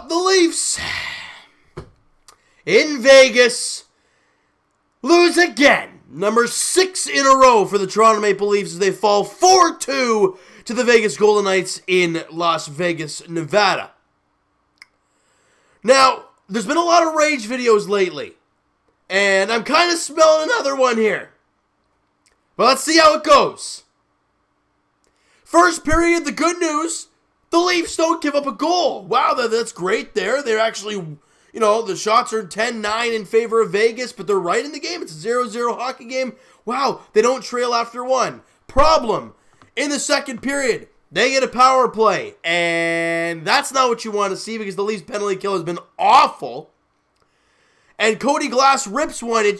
the Leafs in Vegas lose again. Number 6 in a row for the Toronto Maple Leafs as they fall 4-2 to the Vegas Golden Knights in Las Vegas, Nevada. Now, there's been a lot of rage videos lately, and I'm kind of smelling another one here. But let's see how it goes. First period, the good news, the Leafs don't give up a goal. Wow, that's great there. They're actually, the shots are 10-9 in favor of Vegas, but they're right in the game. It's a 0-0 hockey game. Wow, they don't trail after one. Problem, in the second period, they get a power play, and that's not what you want to see because the Leafs penalty kill has been awful. And Cody Glass rips one. It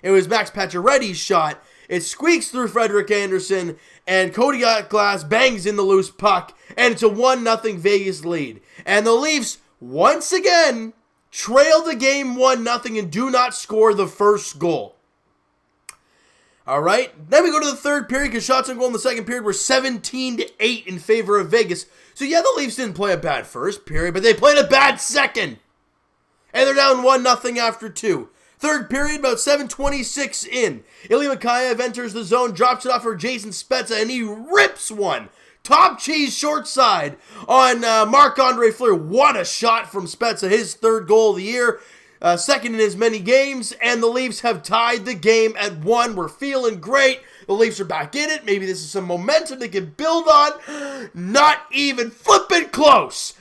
was Max Pacioretty's shot. It squeaks through Frederik Andersen, and Cody Glass bangs in the loose puck, and it's a 1-0 Vegas lead. And the Leafs, once again, trail the game 1-0 and do not score the first goal. All right, then we go to the third period because shots on goal in the second period were 17-8 in favor of Vegas. So yeah, the Leafs didn't play a bad first period, but they played a bad second. And they're down 1-0 after 2. Third period, about 7:26 in. Ilya Mikheyev enters the zone, drops it off for Jason Spezza, and he rips one. Top cheese short side on Marc-Andre Fleury. What a shot from Spezza, his third goal of the year. Second in as many games, and the Leafs have tied the game at 1. We're feeling great. The Leafs are back in it. Maybe this is some momentum they can build on. Not even flipping close.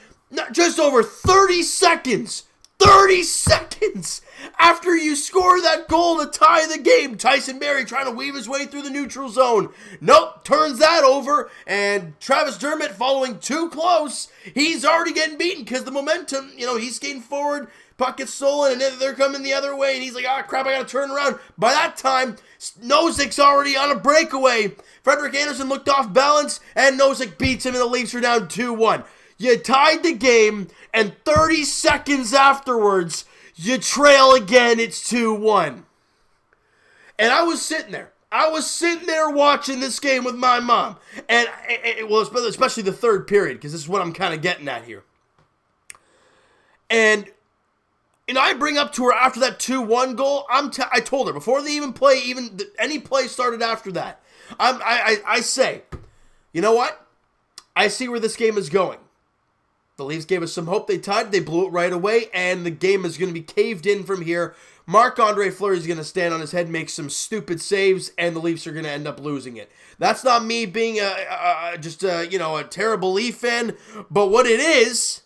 Just over 30 seconds. 30 seconds after you score that goal to tie the game. Tyson Barrie trying to weave his way through the neutral zone. Nope, turns that over, and Travis Dermott following too close. He's already getting beaten because the momentum, he's skating forward, puck gets stolen, and then they're coming the other way, and he's like, crap, I gotta turn around. By that time, Nosic's already on a breakaway. Frederik Andersen looked off balance, and Nosik beats him, and the Leafs are down 2-1. You tied the game, and 30 seconds afterwards, you trail again, it's 2-1. And I was sitting there. Watching this game with my mom. And, especially the third period, because this is what I'm kind of getting at here. And I bring up to her after that 2-1 goal, I told her, before they even play, any play started after that, I say, you know what? I see where this game is going. The Leafs gave us some hope. They tied. They blew it right away, and the game is going to be caved in from here. Marc-Andre Fleury is going to stand on his head, make some stupid saves, and the Leafs are going to end up losing it. That's not me being a terrible Leaf fan, but what it is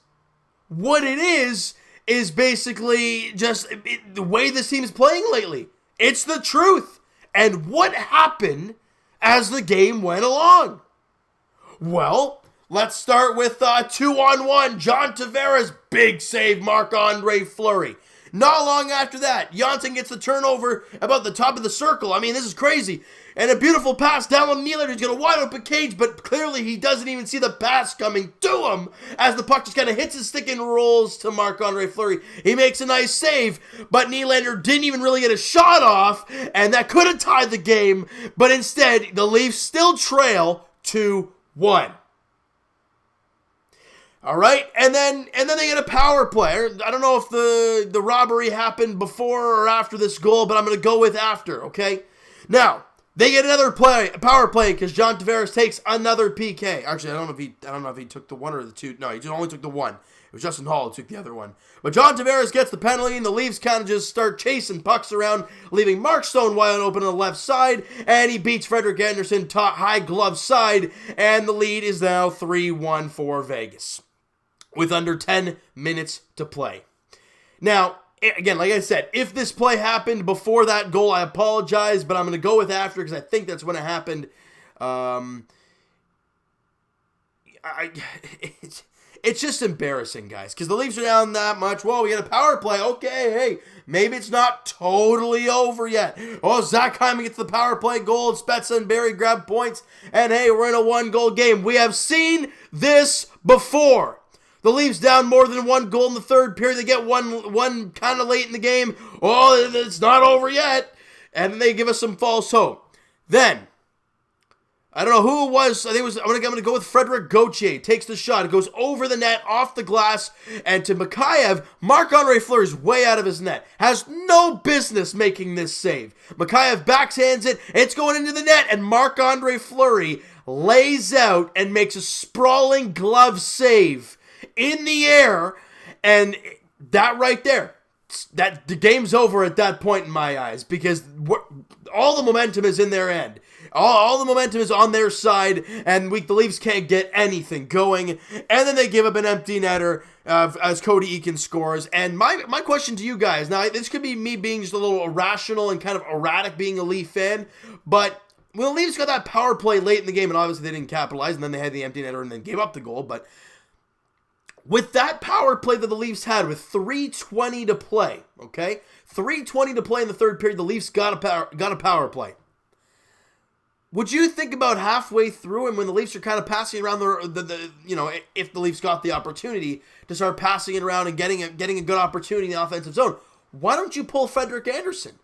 basically just the way this team is playing lately. It's the truth. And what happened as the game went along? Well, let's start with 2-on-1. John Tavares, big save, Marc-Andre Fleury. Not long after that, Janssen gets the turnover about the top of the circle. I mean, this is crazy. And a beautiful pass down on Nylander. He's got a wide open cage, but clearly he doesn't even see the pass coming to him as the puck just kind of hits his stick and rolls to Marc-Andre Fleury. He makes a nice save, but Nylander didn't even really get a shot off, and that could have tied the game, but instead, the Leafs still trail 2-1. All right, and then they get a power play. I don't know if the robbery happened before or after this goal, but I'm going to go with after, okay? Now, they get another power play because John Tavares takes another PK. Actually, I don't know if he took the one or the two. No, he just only took the one. It was Justin Hall who took the other one. But John Tavares gets the penalty, and the Leafs kind of just start chasing pucks around, leaving Mark Stone wide open on the left side, and he beats Frederik Andersen high glove side, and the lead is now 3-1 for Vegas, with under 10 minutes to play. Now, again, like I said, if this play happened before that goal, I apologize, but I'm going to go with after because I think that's when it happened. It's just embarrassing, guys, because the Leafs are down that much. Well, we get a power play. Okay, hey, maybe it's not totally over yet. Oh, Zach Hyman gets the power play goal. Spezza and Barrie grab points. And hey, we're in a one-goal game. We have seen this before. The Leafs down more than one goal in the third period. They get one kind of late in the game. Oh, it's not over yet. And they give us some false hope. Then, I don't know who it was. I think it was. I'm gonna go with Frederic Gauthier. Takes the shot. It goes over the net, off the glass, and to Mikheyev. Marc-Andre Fleury is way out of his net. Has no business making this save. Mikheyev backhands it. It's going into the net, and Marc-Andre Fleury lays out and makes a sprawling glove save in the air, and that right there, that the game's over at that point in my eyes, because all the momentum is in their end. All the momentum is on their side, and the Leafs can't get anything going. And then they give up an empty netter as Cody Eakin scores. And my question to you guys, now this could be me being just a little irrational and kind of erratic being a Leaf fan, but when the Leafs got that power play late in the game, and obviously they didn't capitalize, and then they had the empty netter and then gave up the goal, but with that power play that the Leafs had with 3:20 to play, okay? 3:20 to play in the third period, the Leafs got a power play. Would you think about halfway through, and when the Leafs are kind of passing around if the Leafs got the opportunity to start passing it around and getting a good opportunity in the offensive zone, why don't you pull Frederik Andersen?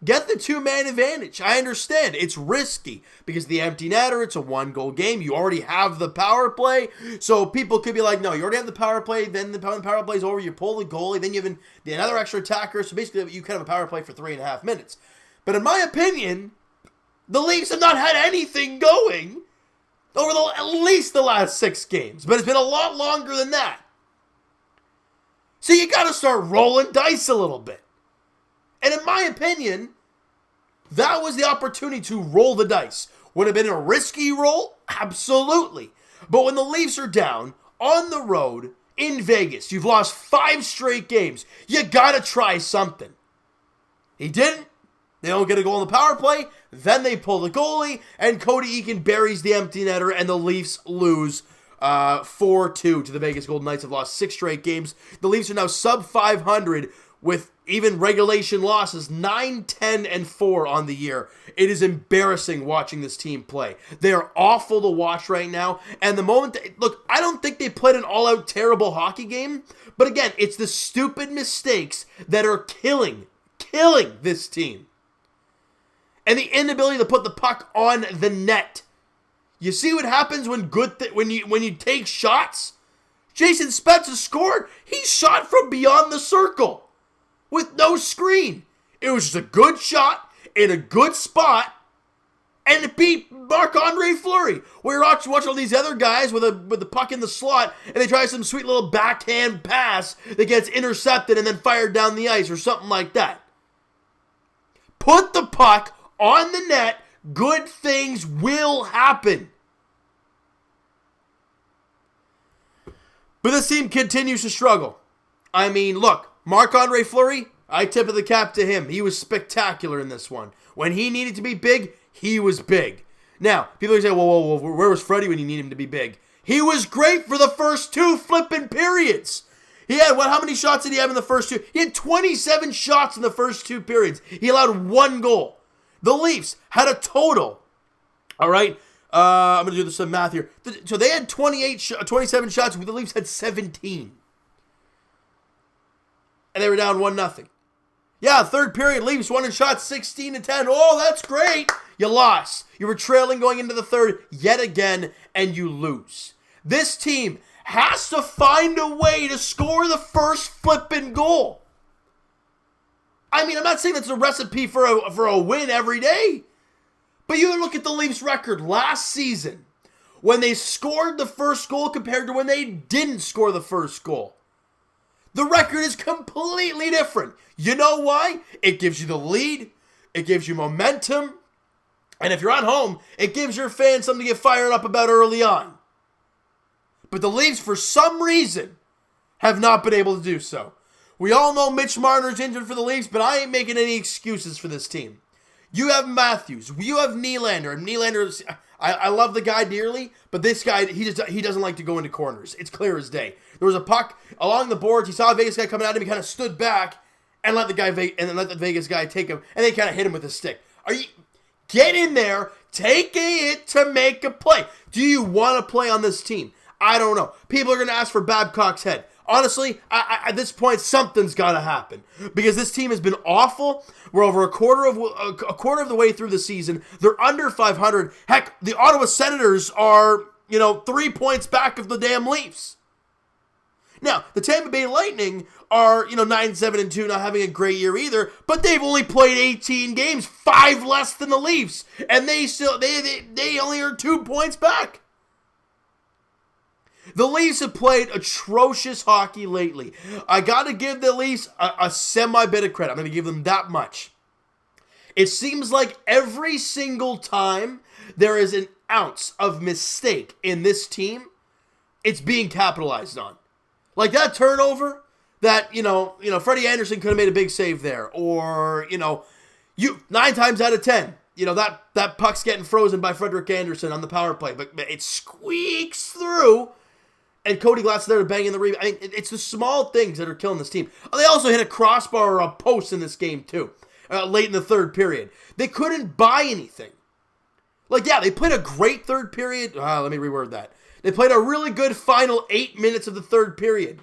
Get the two-man advantage. I understand it's risky because the empty netter, it's a one-goal game. You already have the power play, so people could be like, no, you already have the power play, then the power play is over, you pull the goalie, then you have another extra attacker, so basically you kind of have a power play for 3.5 minutes. But in my opinion, the Leafs have not had anything going over at least the last 6 games, but it's been a lot longer than that. So you got to start rolling dice a little bit. And in my opinion, that was the opportunity to roll the dice. Would it have been a risky roll? Absolutely. But when the Leafs are down on the road in Vegas, you've lost 5 straight games, you got to try something. He didn't. They don't get a goal in the power play. Then they pull the goalie, and Cody Eakin buries the empty netter, and the Leafs lose 4-2 to the Vegas Golden Knights. Have lost 6 straight games. The Leafs are now sub 500 with even regulation losses, 9-10-4 on the year. It is embarrassing watching this team play. They are awful to watch right now. And the moment, look, I don't think they played an all-out terrible hockey game. But again, it's the stupid mistakes that are killing this team. And the inability to put the puck on the net. You see what happens when you take shots? Jason Spezza scored. He shot from beyond the circle with no screen. It was just a good shot in a good spot, and it beat Marc-Andre Fleury. We're watching all these other guys with the puck in the slot, and they try some sweet little backhand pass that gets intercepted and then fired down the ice or something like that. Put the puck on the net, good things will happen. But this team continues to struggle. I mean, look, Marc-Andre Fleury, I tip of the cap to him. He was spectacular in this one. When he needed to be big, he was big. Now, people are saying, whoa, where was Freddie when you need him to be big? He was great for the first 2 flipping periods. He had, how many shots did he have in the first 2? He had 27 shots in the first 2 periods. He allowed 1 goal. The Leafs had a total, all right, I'm going to do some math here. So they had 27 shots, the Leafs had 17. And they were down 1-0. Yeah, third period, Leafs won in shots 16-10. Oh, that's great. You lost. You were trailing going into the third yet again, and you lose. This team has to find a way to score the first flipping goal. I mean, I'm not saying that's a recipe for a win every day. But you look at the Leafs record last season when they scored the first goal compared to when they didn't score the first goal. The record is completely different. You know why? It gives you the lead. It gives you momentum. And if you're at home, it gives your fans something to get fired up about early on. But the Leafs, for some reason, have not been able to do so. We all know Mitch Marner's injured for the Leafs, but I ain't making any excuses for this team. You have Matthews. You have Nylander. And Nylander, I love the guy dearly, but this guy, he doesn't like to go into corners. It's clear as day. There was a puck along the boards. He saw a Vegas guy coming at him. He kind of stood back and let the Vegas guy take him, and they kind of hit him with a stick. Get in there, take a hit to make a play. Do you want to play on this team? I don't know. People are going to ask for Babcock's head. Honestly, at this point, something's got to happen because this team has been awful. We're over a quarter of the way through the season. They're under 500. Heck, the Ottawa Senators are 3 points back of the damn Leafs. Now, the Tampa Bay Lightning are 9-7-2, not having a great year either, but they've only played 18 games, 5 less than the Leafs, and they only are 2 points back. The Leafs have played atrocious hockey lately. I got to give the Leafs a semi-bit of credit. I'm going to give them that much. It seems like every single time there is an ounce of mistake in this team, it's being capitalized on. Like that turnover that, Freddie Anderson could have made a big save there. Or, 9 times out of 10, that puck's getting frozen by Frederik Andersen on the power play. But it squeaks through. And Cody Glass there to bang in the rebound. I mean, it's the small things that are killing this team. They also hit a crossbar or a post in this game, too, late in the third period. They couldn't buy anything. They played a great third period. Let me reword that. They played a really good final 8 minutes of the third period.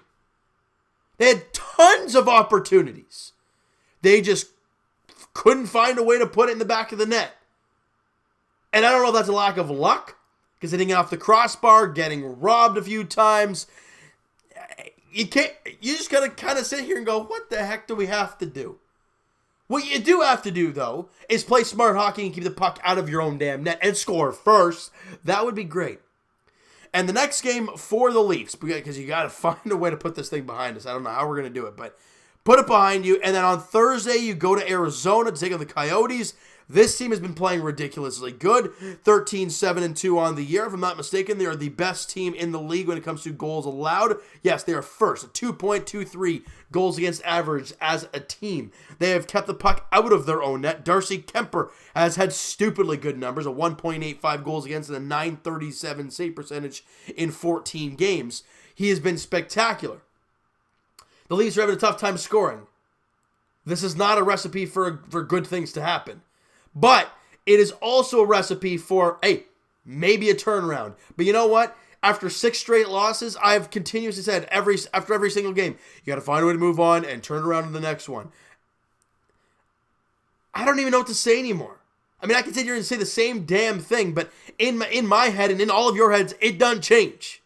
They had tons of opportunities. They just couldn't find a way to put it in the back of the net. And I don't know if that's a lack of luck, because hitting off the crossbar, getting robbed a few times. You just gotta kind of sit here and go, what the heck do we have to do? What you do have to do, though, is play smart hockey and keep the puck out of your own damn net and score first. That would be great. And the next game for the Leafs, because you got to find a way to put this thing behind us. I don't know how we're going to do it, but put it behind you. And then on Thursday, you go to Arizona to take on the Coyotes. This team has been playing ridiculously good. 13-7-2 on the year. If I'm not mistaken, they are the best team in the league when it comes to goals allowed. Yes, they are first. A 2.23 goals against average as a team. They have kept the puck out of their own net. Darcy Kemper has had stupidly good numbers. A 1.85 goals against and a 937 save percentage in 14 games. He has been spectacular. The Leafs are having a tough time scoring. This is not a recipe for good things to happen. But it is also a recipe for, maybe a turnaround. But you know what? After 6 straight losses, I've continuously said after every single game, you got to find a way to move on and turn around to the next one. I don't even know what to say anymore. I mean, I can sit here and say the same damn thing, but in my head and in all of your heads, it doesn't change.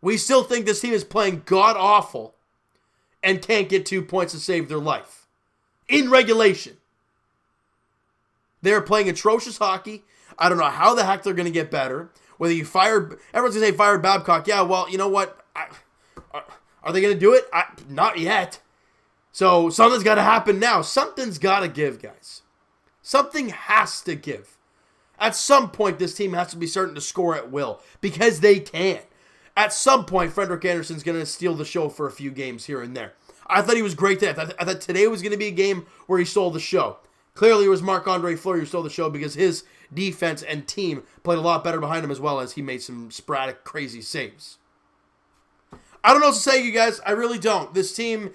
We still think this team is playing god-awful and can't get 2 points to save their life. In regulation. They're playing atrocious hockey. I don't know how the heck they're going to get better. Whether you everyone's going to say fired Babcock. Yeah, well, you know what? Are they going to do it? Not yet. So something's got to happen now. Something's got to give, guys. Something has to give. At some point, this team has to be starting to score at will. Because they can. At some point, Frederik Andersen's going to steal the show for a few games here and there. I thought he was great today. I thought today was going to be a game where he stole the show. Clearly, it was Marc-Andre Fleury who stole the show because his defense and team played a lot better behind him as well as he made some sporadic, crazy saves. I don't know what to say, you guys. I really don't. This team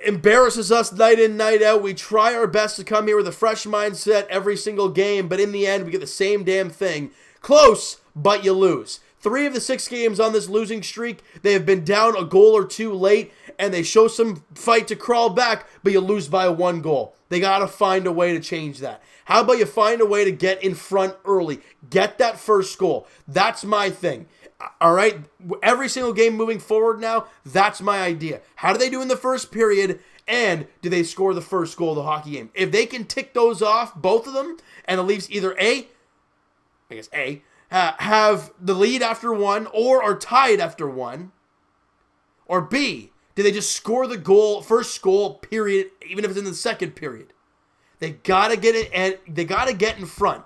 embarrasses us night in, night out. We try our best to come here with a fresh mindset every single game, but in the end, we get the same damn thing. Close, but you lose. 3 of the 6 games on this losing streak, they have been down a goal or 2 late, and they show some fight to crawl back, but you lose by 1 goal. They got to find a way to change that. How about you find a way to get in front early? Get that first goal. That's my thing. All right? Every single game moving forward now, that's my idea. How do they do in the first period, and do they score the first goal of the hockey game? If they can tick those off, both of them, and the Leafs either have the lead after 1 or are tied after 1, or B, do they just score the goal, first goal, period, even if it's in the second period? They gotta get it, and they gotta get in front,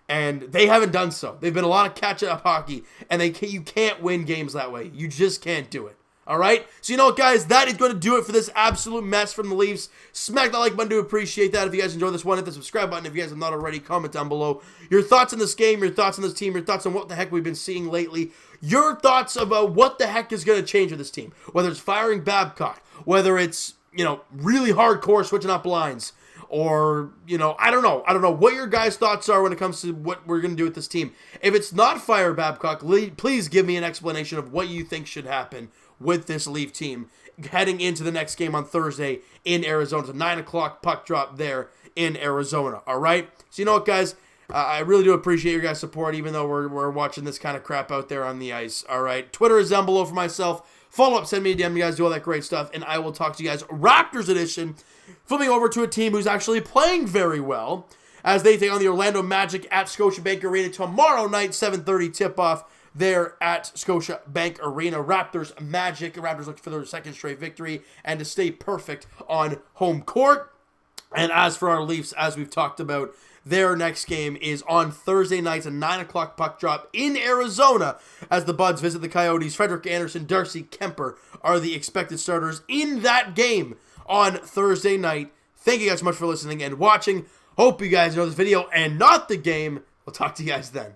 and they haven't done so. They've been a lot of catch-up hockey, and you can't win games that way. You just can't do it. All right? So you know what, guys? That is going to do it for this absolute mess from the Leafs. Smack that like button to appreciate that. If you guys enjoyed this one, hit the subscribe button. If you guys have not already, comment down below your thoughts on this game, your thoughts on this team, your thoughts on what the heck we've been seeing lately, your thoughts about what the heck is going to change with this team. Whether it's firing Babcock, whether it's, really hardcore switching up lines, or, I don't know. I don't know what your guys' thoughts are when it comes to what we're going to do with this team. If it's not fire Babcock, please give me an explanation of what you think should happen. with this Leaf team heading into the next game on Thursday in Arizona. It's a 9 o'clock puck drop there in Arizona, all right? So you know what, guys? I really do appreciate your guys' support, even though we're watching this kind of crap out there on the ice, all right? Twitter is down below for myself. Follow up, send me a DM, you guys do all that great stuff, and I will talk to you guys Raptors edition, flipping over to a team who's actually playing very well as they take on the Orlando Magic at Scotiabank Arena tomorrow night, 7:30 tip-off there at Scotiabank Arena. Raptors Magic. Raptors looking for their second straight victory and to stay perfect on home court. And as for our Leafs, as we've talked about, their next game is on Thursday night, a 9 o'clock puck drop in Arizona as the Buds visit the Coyotes. Frederik Andersen, Darcy Kemper are the expected starters in that game on Thursday night. Thank you guys so much for listening and watching. Hope you guys know this video and not the game. We'll talk to you guys then.